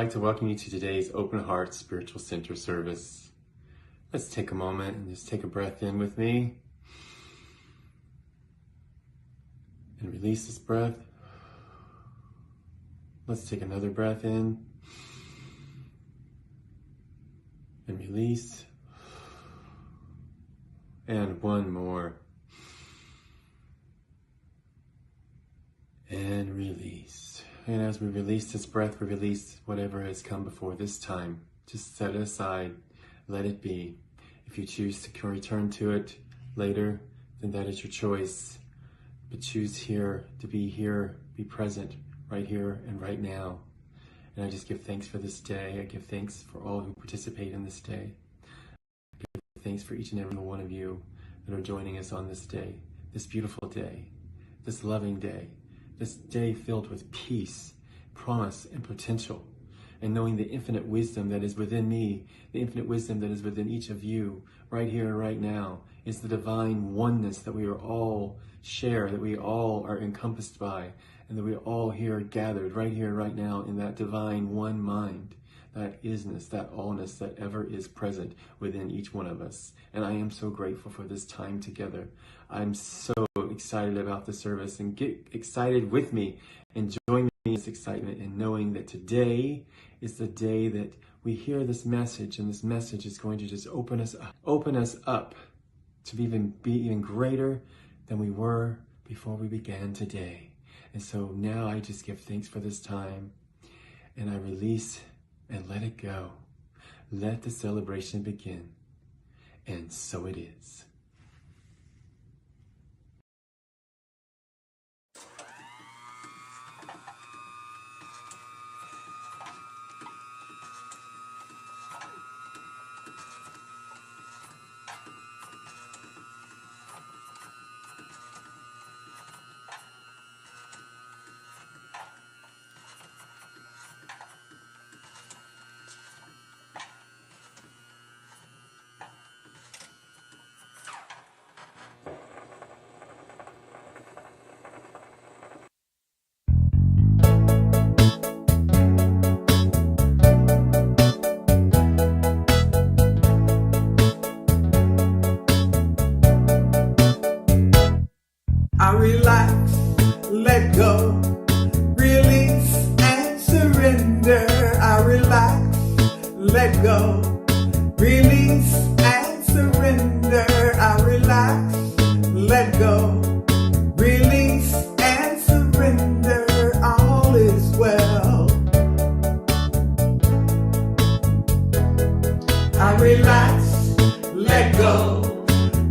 like to welcome you to today's Open Heart Spiritual Center service. Let's take a moment and just take a breath in with me. And release this breath. Let's take another breath in. And release. And one more. And release. And as we release this breath, we release whatever has come before this time. Just set it aside. Let it be. If you choose to return to it later, then that is your choice. But choose here, be present, right here and right now. And I just give thanks for this day. I give thanks for all who participate in this day. I give thanks for each and every one of you that are joining us on this day, this beautiful day, this loving day, this day filled with peace, promise, and potential. And knowing the infinite wisdom that is within me, the infinite wisdom that is within each of you, right here and right now, is the divine oneness that we are all share, that we all are encompassed by, and that we are all here gathered right here, right now, in that divine one mind, that isness, that allness that ever is present within each one of us. And I am so grateful for this time together. I'm so excited about the service, and get excited with me and join me in this excitement in knowing that today is the day that we hear this message, and this message is going to just open us up to be even greater than we were before we began today. And so now I just give thanks for this time, and I release and let it go. Let the celebration begin. And so it is. I relax, let go, release and surrender. I relax, let go, release and surrender. I relax, let go, release and surrender. All is well. I relax, let go,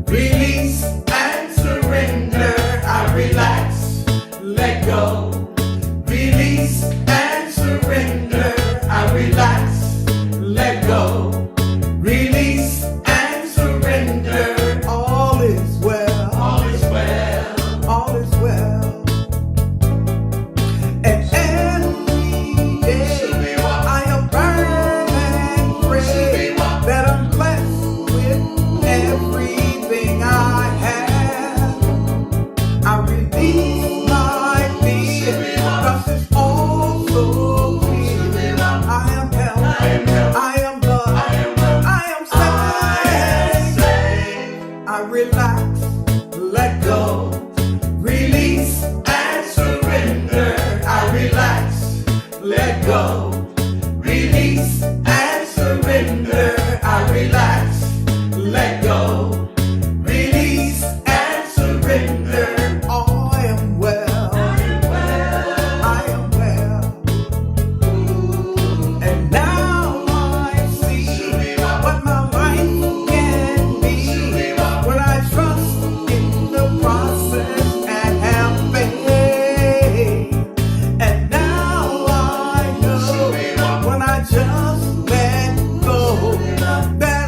release and surrender. I relax, let go, release and surrender. I relax, let go, release and surrender. All is well. All is well. All is well. And every day I am burning pray that I'm blessed with everything I have. I release my fear, 'cause it's all so clear. I am held, I am loved, I am safe. I relax, let go, release and surrender. I relax, let go, release and surrender. I relax, let go, release and surrender. I am well. I am well. And now I see what my life can be when I trust in the process and have faith. And now I know when I just let go that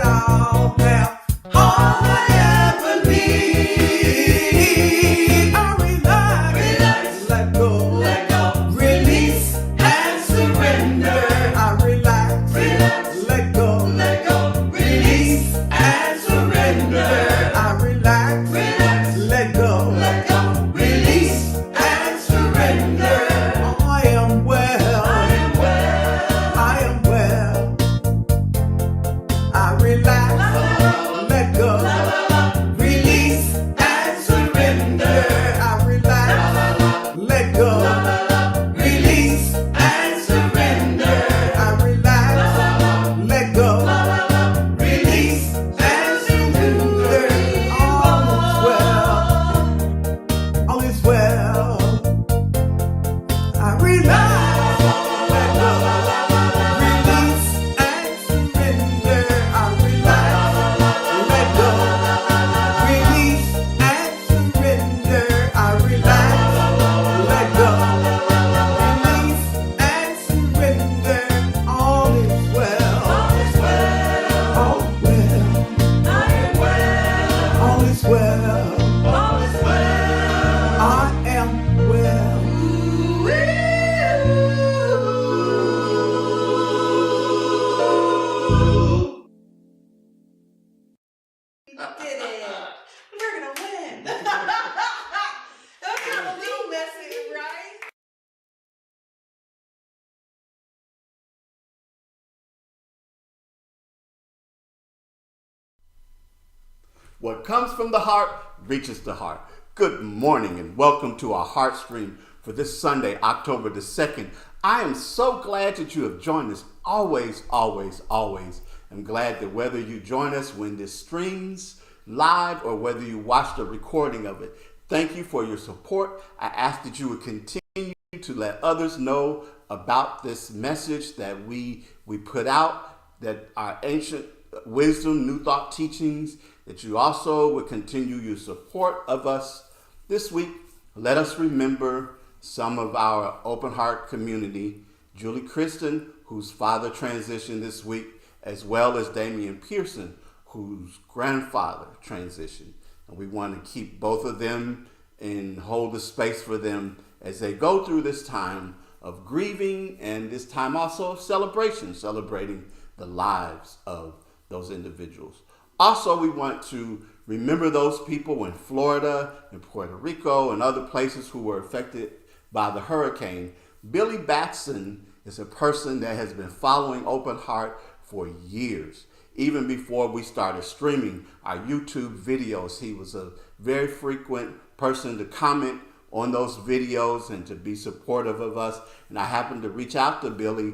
What comes from the heart reaches the heart. Good morning and welcome to our Heartstream for this Sunday, October the 2nd. I am so glad that you have joined us. Always, always, always. I'm glad that whether you join us when this streams live or whether you watch the recording of it, thank you for your support. I ask that you would continue to let others know about this message that we put out, that our ancient wisdom, new thought teachings, that you also would continue your support of us. This week, let us remember some of our Open Heart community, Julie Kristen, whose father transitioned this week, as well as Damian Pearson, whose grandfather transitioned. And we want to keep both of them and hold the space for them as they go through this time of grieving and this time also of celebration, celebrating the lives of those individuals. Also, we want to remember those people in Florida and Puerto Rico and other places who were affected by the hurricane. Billy Batson is a person that has been following Open Heart for years. Even before we started streaming our YouTube videos, he was a very frequent person to comment on those videos and to be supportive of us. And I happened to reach out to Billy,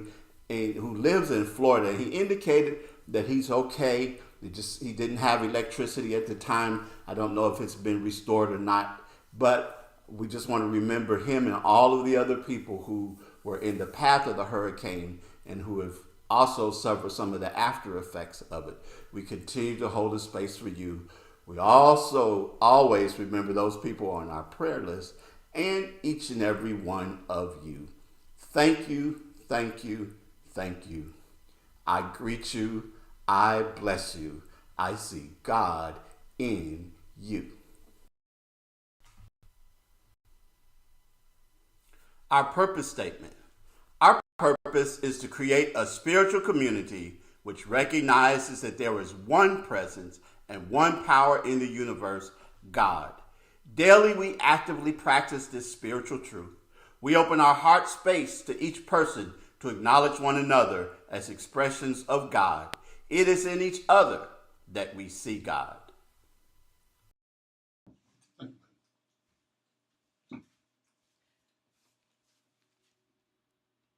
who lives in Florida. He indicated that he's okay. He didn't have electricity at the time. I don't know if it's been restored or not, but we just want to remember him and all of the other people who were in the path of the hurricane and who have also suffered some of the after effects of it. We continue to hold a space for you. We also always remember those people on our prayer list and each and every one of you. Thank you, thank you, thank you. I greet you. I bless you. I see God in you. Our purpose statement. Our purpose is to create a spiritual community which recognizes that there is one presence and one power in the universe, God. Daily, we actively practice this spiritual truth. We open our heart space to each person to acknowledge one another as expressions of God. It is in each other that we see God.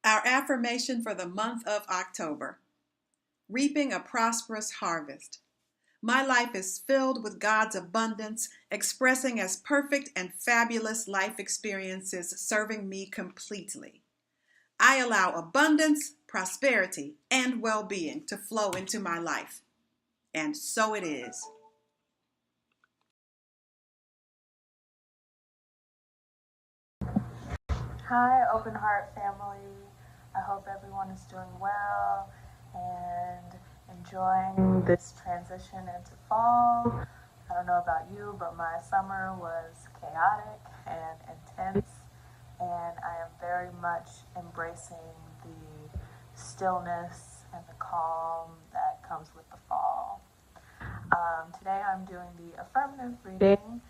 Our affirmation for the month of October: reaping a prosperous harvest. My life is filled with God's abundance, expressing as perfect and fabulous life experiences, serving me completely. I allow abundance, prosperity, and well-being to flow into my life. And so it is. Hi, Open Heart family. I hope everyone is doing well and enjoying this transition into fall. I don't know about you, but my summer was chaotic and intense, and I am very much embracing the stillness and the calm that comes with the fall. Today I'm doing the affirmative reading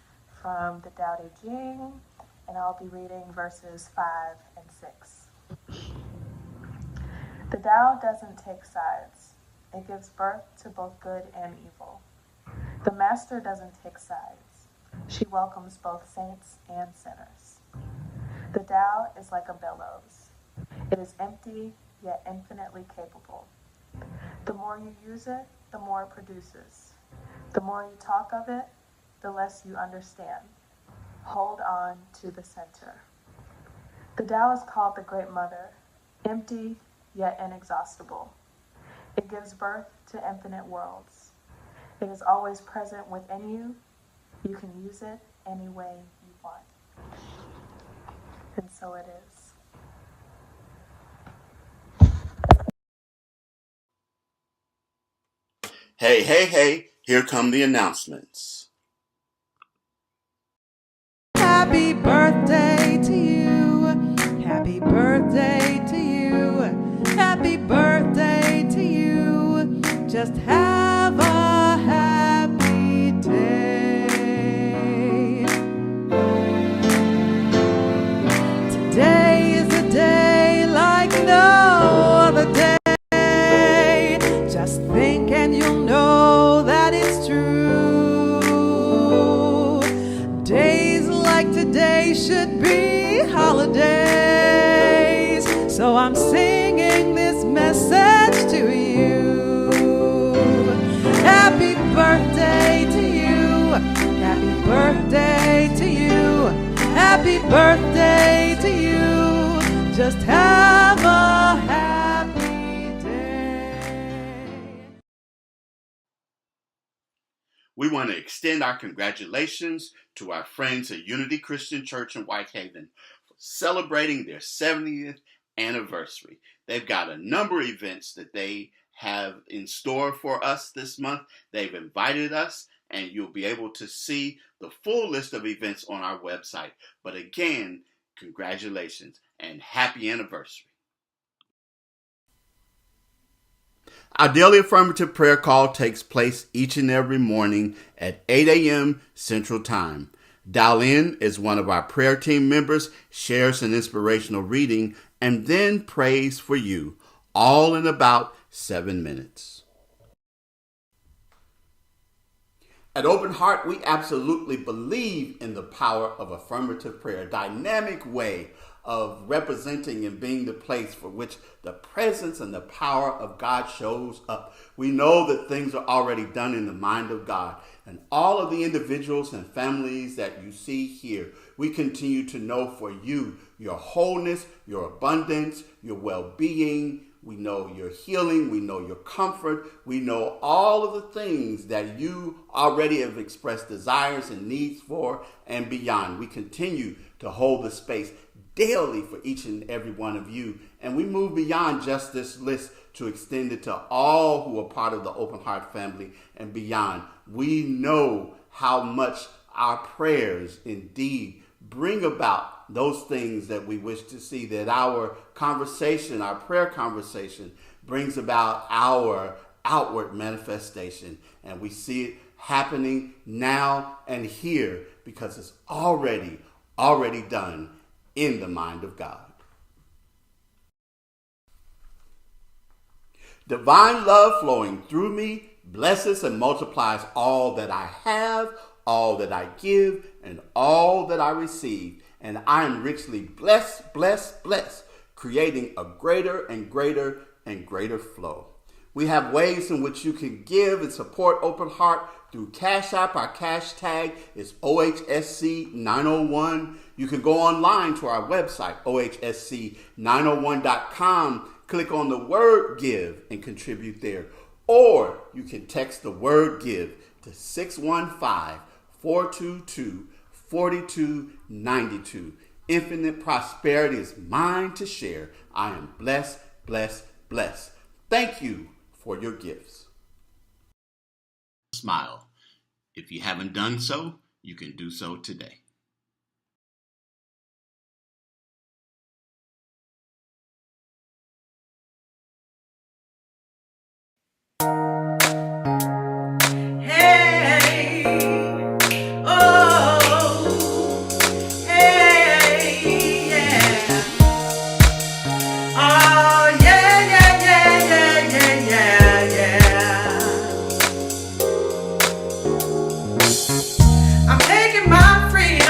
from the Tao Te Ching, and I'll be reading verses 5 and 6. The Tao doesn't take sides. It gives birth to both good and evil. The Master doesn't take sides. She welcomes both saints and sinners. The Tao is like a bellows. It is empty, yet infinitely capable. The more you use it, the more it produces. The more you talk of it, the less you understand. Hold on to the center. The Tao is called the Great Mother, empty yet inexhaustible. It gives birth to infinite worlds. It is always present within you. You can use it any way you want. And so it is. Hey, hey, hey, here come the announcements. Happy birthday to you. Happy birthday to you. Happy birthday to you. Just have a happy day. Today is a day like no other day. Just think and you'll know that it's true. these should be holidays. So I'm singing this message to you. Happy birthday to you. Happy birthday to you. Happy birthday to you. Just have a happy day. We want to extend our congratulations to our friends at Unity Christian Church in Whitehaven for celebrating their 70th anniversary. They've got a number of events that they have in store for us this month. They've invited us, and you'll be able to see the full list of events on our website. But again, congratulations and happy anniversary. Our daily affirmative prayer call takes place each and every morning at 8 a.m. Central Time. Dial in as one of our prayer team members shares an inspirational reading and then prays for you, all in about 7 minutes. At Open Heart, we absolutely believe in the power of affirmative prayer, a dynamic way of representing and being the place for which the presence and the power of God shows up. We know that things are already done in the mind of God. And all of the individuals and families that you see here, we continue to know for you, your wholeness, your abundance, your well-being. We know your healing. We know your comfort. We know all of the things that you already have expressed desires and needs for and beyond. We continue to hold the space daily for each and every one of you. And we move beyond just this list to extend it to all who are part of the Open Heart family and beyond. We know how much our prayers indeed bring about those things that we wish to see, that our conversation, our prayer conversation, brings about our outward manifestation. And we see it happening now and here because it's already done in the mind of God. Divine love flowing through me blesses and multiplies all that I have, all that I give, and all that I receive. And I am richly blessed, creating a greater and greater and greater flow. We have ways in which you can give and support Open Heart through Cash App. Our cash tag is OHSC901. You can go online to our website, OHSC901.com. Click on the word give and contribute there. Or you can text the word give to 615-422-4292. Infinite prosperity is mine to share. I am blessed. Thank you for your gifts. Smile. If you haven't done so, you can do so today. Hey, oh, hey, yeah. Oh, yeah. I'm taking my freedom.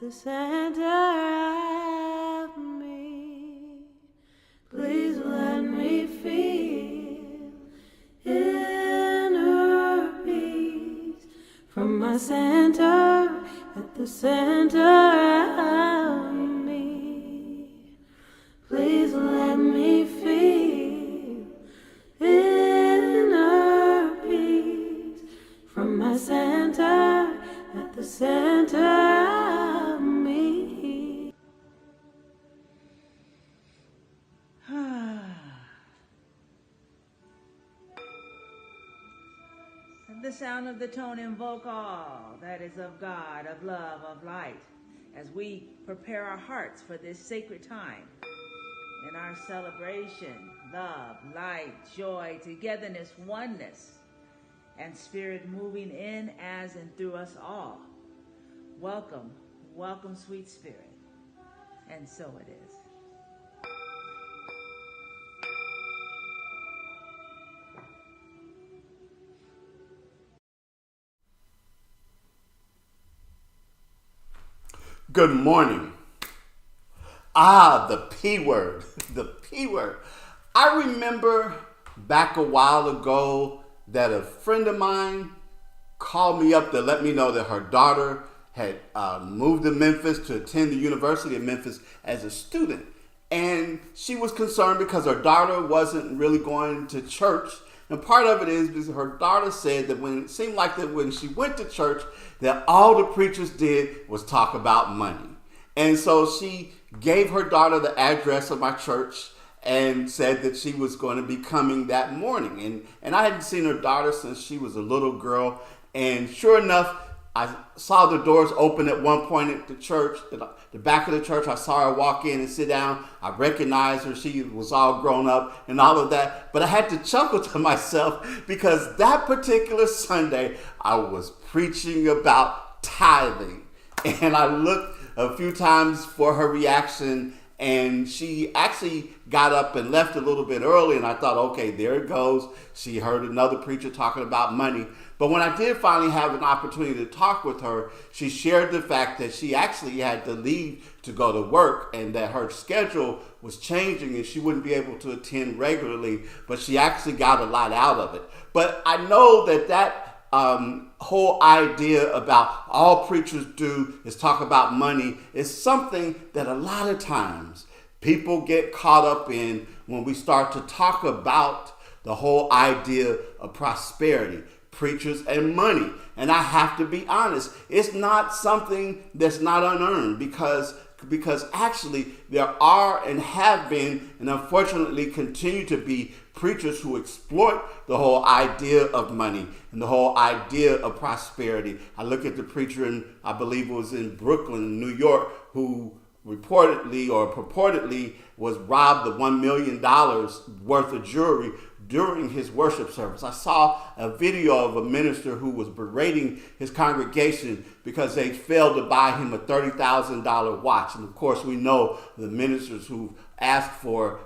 the center of me. Please let me feel inner peace from my center, at the center of me. Please let me feel inner peace from my center, at the center of me. At the sound of the tone, invoke all that is of God, of love, of light, as we prepare our hearts for this sacred time. In our celebration, love, light, joy, togetherness, oneness, and spirit moving in as and through us all. Welcome, welcome, sweet spirit. And so it is. Good morning. The P word, the P word. I remember back a while ago that a friend of mine called me up to let me know that her daughter had moved to Memphis to attend the University of Memphis as a student. And she was concerned because her daughter wasn't really going to church. And part of it is because her daughter said that when it seemed like that when she went to church, that all the preachers did was talk about money. And so she gave her daughter the address of my church and said that she was going to be coming that morning. And I hadn't seen her daughter since she was a little girl. And sure enough, I saw the doors open at one point at the church, the back of the church. I saw her walk in and sit down. I recognized her. She was all grown up and all of that. But I had to chuckle to myself because that particular Sunday, I was preaching about tithing. And I looked a few times for her reaction, and she actually got up and left a little bit early, and I thought, okay, there it goes. She heard another preacher talking about money. But when I did finally have an opportunity to talk with her, she shared the fact that she actually had to leave to go to work and that her schedule was changing and she wouldn't be able to attend regularly, but she actually got a lot out of it. But I know that whole idea about all preachers do is talk about money is something that a lot of times people get caught up in when we start to talk about the whole idea of prosperity, preachers and money. And I have to be honest, it's not something that's not unearned because actually there are and have been and unfortunately continue to be preachers who exploit the whole idea of money and the whole idea of prosperity. I look at the preacher I believe it was in Brooklyn, New York, who reportedly or purportedly was robbed of $1 million worth of jewelry during his worship service. I saw a video of a minister who was berating his congregation because they failed to buy him a $30,000 watch. And of course, we know the ministers who asked for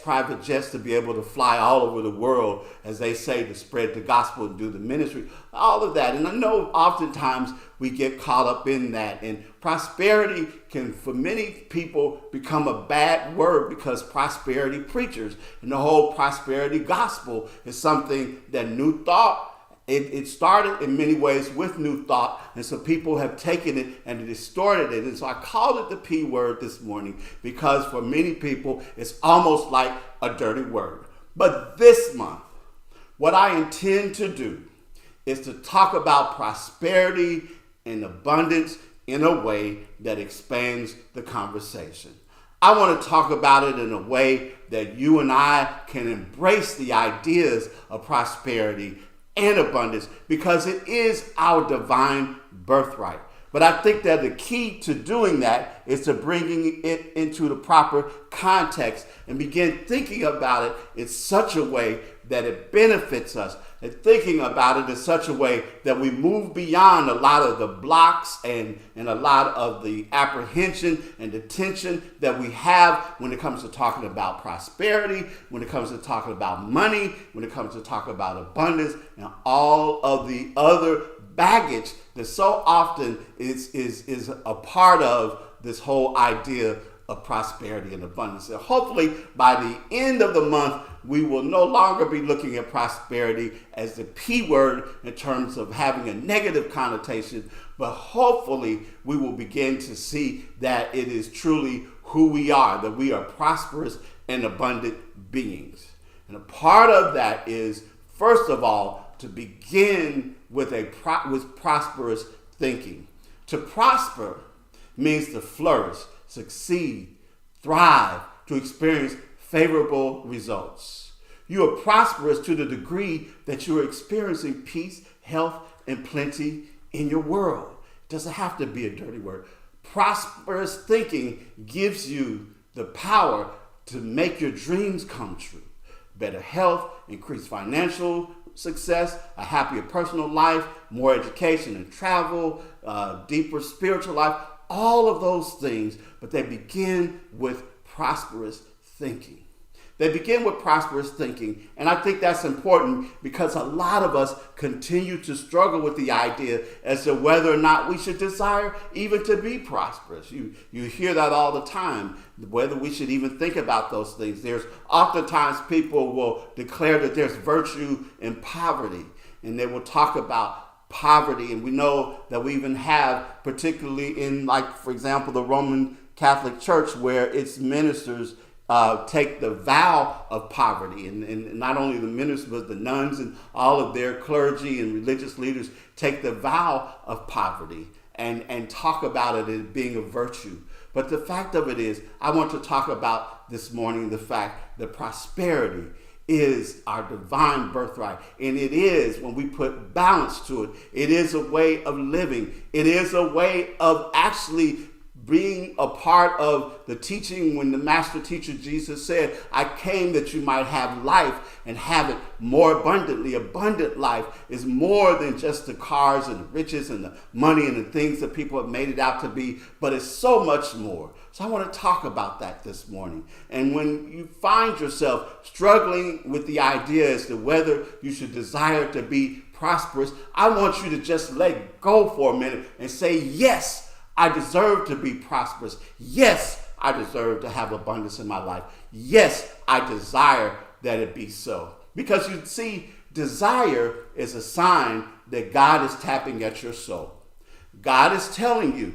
private jets to be able to fly all over the world, as they say, to spread the gospel and do the ministry, all of that. And I know oftentimes we get caught up in that. And prosperity can, for many people, become a bad word because prosperity preachers and the whole prosperity gospel is something that New Thought, it started in many ways with New Thought, and so people have taken it and distorted it. And so I called it the P word this morning because for many people, it's almost like a dirty word. But this month, what I intend to do is to talk about prosperity and abundance in a way that expands the conversation. I want to talk about it in a way that you and I can embrace the ideas of prosperity and abundance because it is our divine birthright. But I think that the key to doing that is to bringing it into the proper context and begin thinking about it in such a way that it benefits us, and thinking about it in such a way that we move beyond a lot of the blocks and a lot of the apprehension and the tension that we have when it comes to talking about prosperity, when it comes to talking about money, when it comes to talking about abundance, and all of the other baggage that so often is a part of this whole idea of prosperity and abundance. And hopefully by the end of the month, we will no longer be looking at prosperity as the P word in terms of having a negative connotation, but hopefully we will begin to see that it is truly who we are, that we are prosperous and abundant beings. And a part of that is, first of all, to begin with with prosperous thinking. To prosper means to flourish, succeed, thrive, to experience favorable results. You are prosperous to the degree that you are experiencing peace, health, and plenty in your world. It doesn't have to be a dirty word. Prosperous thinking gives you the power to make your dreams come true. Better health, increased financial success, a happier personal life, more education and travel, deeper spiritual life, all of those things, but they begin with prosperous thinking. They begin with prosperous thinking, and I think that's important because a lot of us continue to struggle with the idea as to whether or not we should desire even to be prosperous. You hear that all the time, whether we should even think about those things. There's oftentimes people will declare that there's virtue in poverty, and they will talk about poverty, and we know that we even have, particularly in, like, for example, the Roman Catholic Church, where its ministers take the vow of poverty, and not only the ministers, but the nuns and all of their clergy and religious leaders take the vow of poverty and talk about it as being a virtue. But the fact of it is, I want to talk about this morning the fact that prosperity is our divine birthright. And it is, when we put balance to it, it is a way of living. It is a way of actually being a part of the teaching when the master teacher Jesus said, I came that you might have life and have it more abundantly. Abundant life is more than just the cars and the riches and the money and the things that people have made it out to be, but it's so much more. So I want to talk about that this morning. And when you find yourself struggling with the idea as to whether you should desire to be prosperous, I want you to just let go for a minute and say, yes, I deserve to be prosperous. Yes, I deserve to have abundance in my life. Yes, I desire that it be so. Because you see, desire is a sign that God is tapping at your soul. God is telling you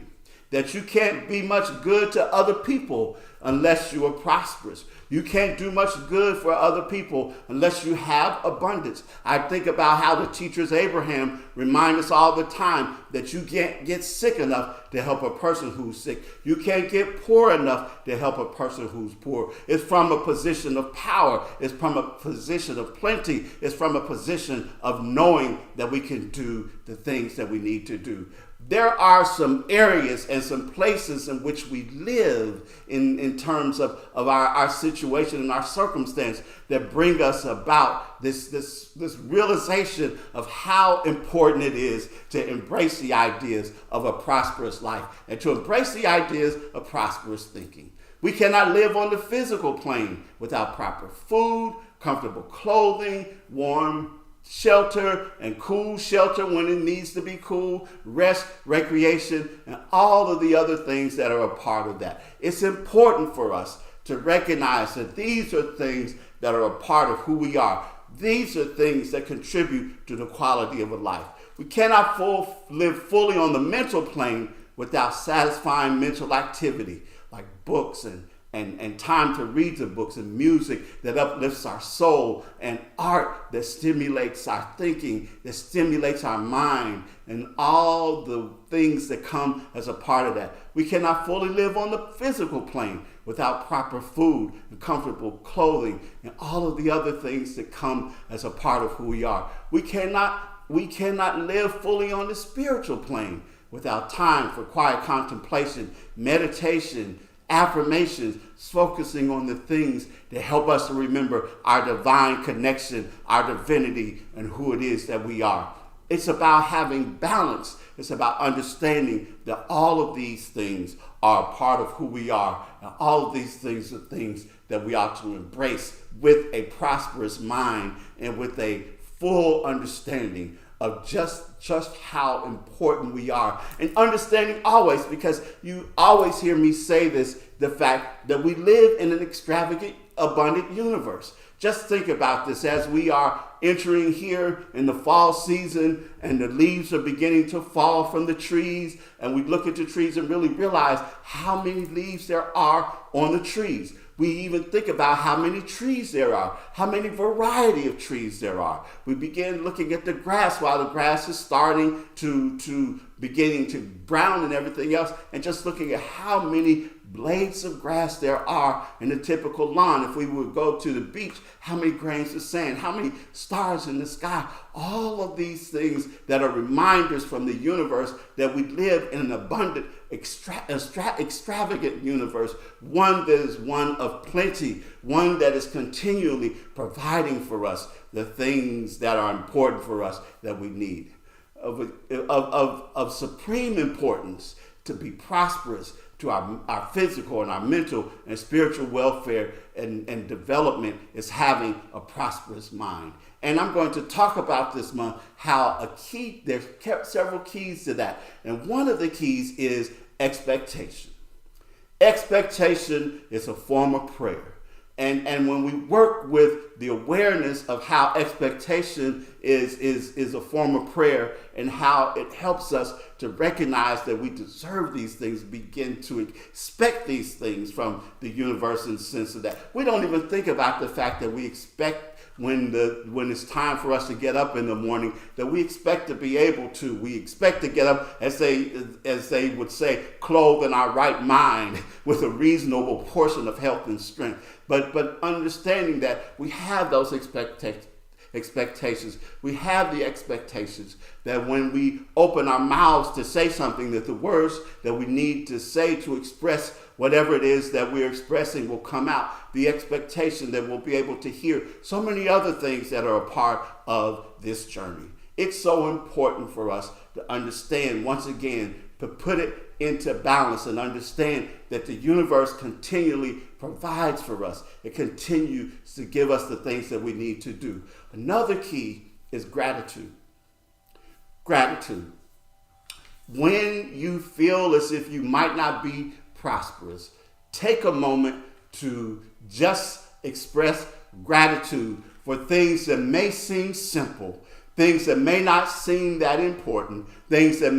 that you can't be much good to other people unless you are prosperous. You can't do much good for other people unless you have abundance. I think about how the teachers Abraham remind us all the time that you can't get sick enough to help a person who's sick. You can't get poor enough to help a person who's poor. It's from a position of power. It's from a position of plenty. It's from a position of knowing that we can do the things that we need to do. There are some areas and some places in which we live in terms of our situation and our circumstance that bring us about this realization of how important it is to embrace the ideas of a prosperous life and to embrace the ideas of prosperous thinking. We cannot live on the physical plane without proper food, comfortable clothing, warm shelter and cool shelter when it needs to be cool, rest, recreation, and all of the other things that are a part of that. It's important for us to recognize that these are things that are a part of who we are. These are things that contribute to the quality of a life. We cannot live fully on the mental plane without satisfying mental activity like books and time to read the books and music that uplifts our soul and art that stimulates our thinking, that stimulates our mind, and all the things that come as a part of that. We cannot fully live on the physical plane without proper food and comfortable clothing and all of the other things that come as a part of who we are. We cannot live fully on the spiritual plane without time for quiet contemplation, meditation, affirmations, focusing on the things that help us to remember our divine connection, our divinity, and who it is that we are. It's about having balance. It's about understanding that all of these things are a part of who we are. And all of these things are things that we ought to embrace with a prosperous mind and with a full understanding of just how important we are. And understanding always, because you always hear me say this, the fact that we live in an extravagant, abundant universe. Just think about this as we are entering here in the fall season and the leaves are beginning to fall from the trees, and we look at the trees and really realize how many leaves there are on the trees. We even think about how many trees there are, how many variety of trees there are. We begin looking at the grass while the grass is starting to beginning to brown and everything else, and just looking at how many blades of grass there are in a typical lawn. If we would go to the beach, how many grains of sand, how many stars in the sky, all of these things that are reminders from the universe that we live in an abundant, extravagant universe, one that is one of plenty, one that is continually providing for us the things that are important for us that we need. Of supreme importance to be prosperous to our physical and our mental and spiritual welfare and development is having a prosperous mind. And I'm going to talk about this month how there's several keys to that. And one of the keys is expectation. Expectation is a form of prayer. And when we work with the awareness of how expectation is a form of prayer and how it helps us to recognize that we deserve these things, begin to expect these things from the universe in the sense of that. We don't even think about the fact that we expect when it's time for us to get up in the morning, that we expect to be able to. We expect to get up, as they would say, clothed in our right mind with a reasonable portion of health and strength. But understanding that we have those expectations. We have the expectations that when we open our mouths to say something, that the words that we need to say to express whatever it is that we're expressing will come out. The expectation that we'll be able to hear so many other things that are a part of this journey. It's so important for us to understand, once again, to put it into balance and understand that the universe continually provides for us. It continues to give us the things that we need to do. Another key is gratitude. Gratitude. When you feel as if you might not be prosperous, take a moment to just express gratitude for things that may seem simple, things that may not seem that important, things that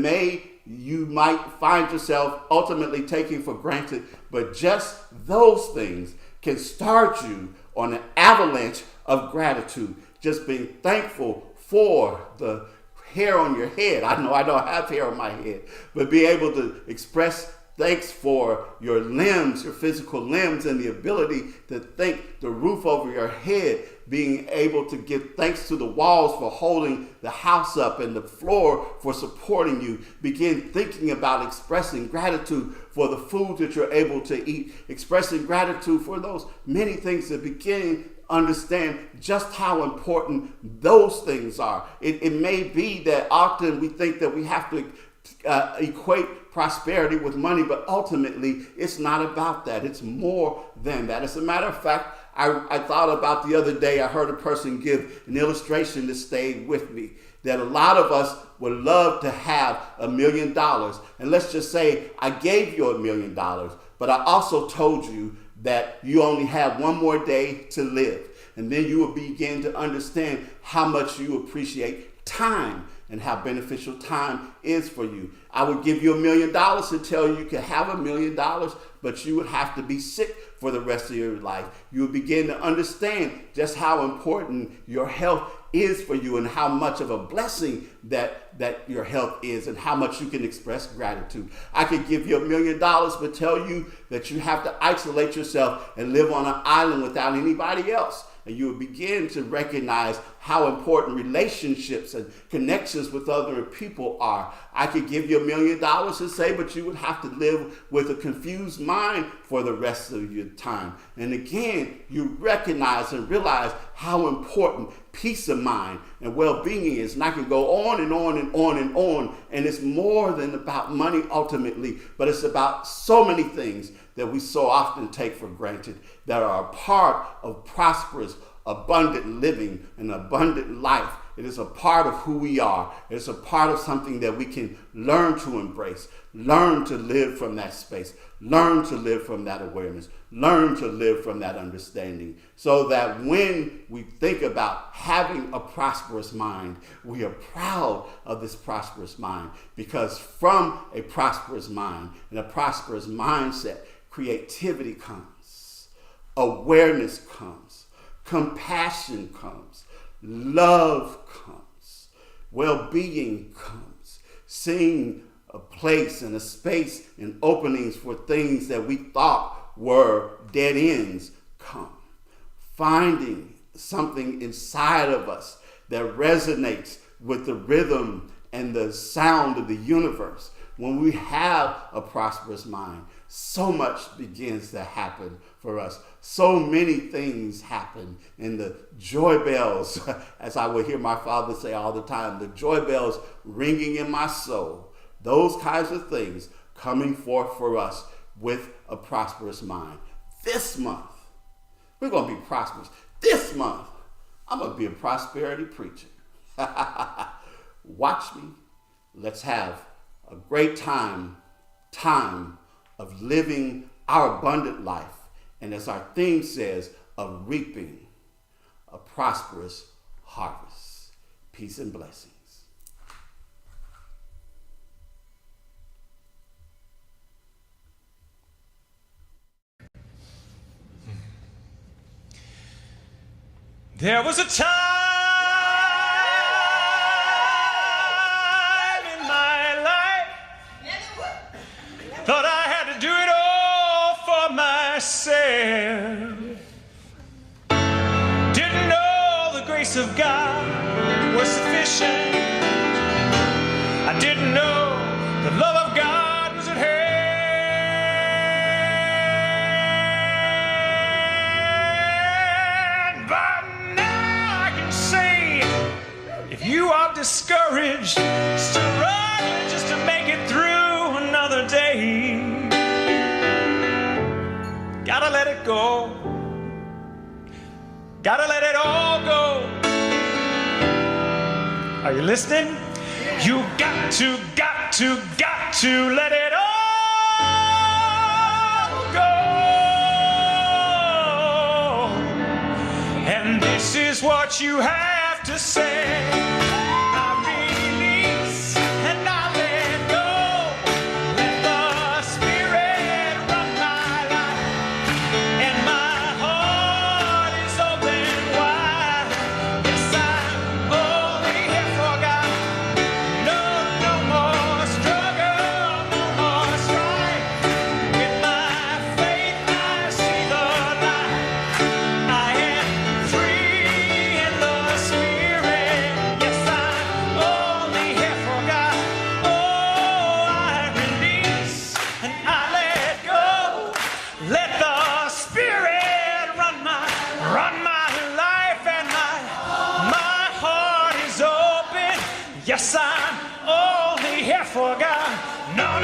you might find yourself ultimately taking for granted, but just those things can start you on an avalanche of gratitude. Just being thankful for the hair on your head. I know I don't have hair on my head, but be able to express thanks for your limbs, your physical limbs, and the ability to think, the roof over your head, being able to give thanks to the walls for holding the house up and the floor for supporting you. Begin thinking about expressing gratitude for the food that you're able to eat, expressing gratitude for those many things that begin understand just how important those things are. It may be that often we think that we have to equate prosperity with money, but ultimately it's not about that. It's more than that. As a matter of fact, I thought about the other day, I heard a person give an illustration that stayed with me, that a lot of us would love to have $1 million. And let's just say I gave you $1 million, but I also told you that you only have one more day to live. And then you will begin to understand how much you appreciate time and how beneficial time is for you. I would give you $1 million to tell you could have $1 million, but you would have to be sick for the rest of your life. You would begin to understand just how important your health is for you and how much of a blessing that your health is and how much you can express gratitude. I could give you $1 million, but tell you that you have to isolate yourself and live on an island without anybody else. and you will begin to recognize how important relationships and connections with other people are. I could give you $1 million to say, but you would have to live with a confused mind for the rest of your time. And again, you recognize and realize how important peace of mind and well-being is. And I can go on and on and on and on. And it's more than about money ultimately, but it's about so many things that we so often take for granted that are a part of prosperous, abundant living, and abundant life. It is a part of who we are. It's a part of something that we can learn to embrace, learn to live from that space, learn to live from that awareness, learn to live from that understanding, so that when we think about having a prosperous mind, we are proud of this prosperous mind, because from a prosperous mind and a prosperous mindset, creativity comes, awareness comes, compassion comes, love comes, well-being comes, seeing a place and a space and openings for things that we thought were dead ends come, finding something inside of us that resonates with the rhythm and the sound of the universe. When we have a prosperous mind, so much begins to happen for us. So many things happen, and the joy bells, as I would hear my father say all the time, the joy bells ringing in my soul, those kinds of things coming forth for us with a prosperous mind. This month, we're going to be prosperous. This month, I'm going to be a prosperity preacher. Watch me. Let's have a great time of living our abundant life, and as our theme says, of reaping a prosperous harvest. Peace and blessings. There was a time in my life, thought I had to do it all for myself. Didn't know the grace of God was sufficient. I didn't know the love of God was at hand. But now I can say, if you are discouraged, struggling just to make it through another day, gotta let it go. Gotta let it all go. Are you listening? You got to let it all go. And this is what you have to say. I release and I let go. Let the Spirit run my life, and my heart is open wide. Yes, I'm only here for God. No more struggle, no more strife. With my faith I see the light. I am free in the Spirit. Yes, I'm only here for God. Oh, I release and I let go. Let the Spirit run my life, and my heart is open. Yes, I'm only here for God. No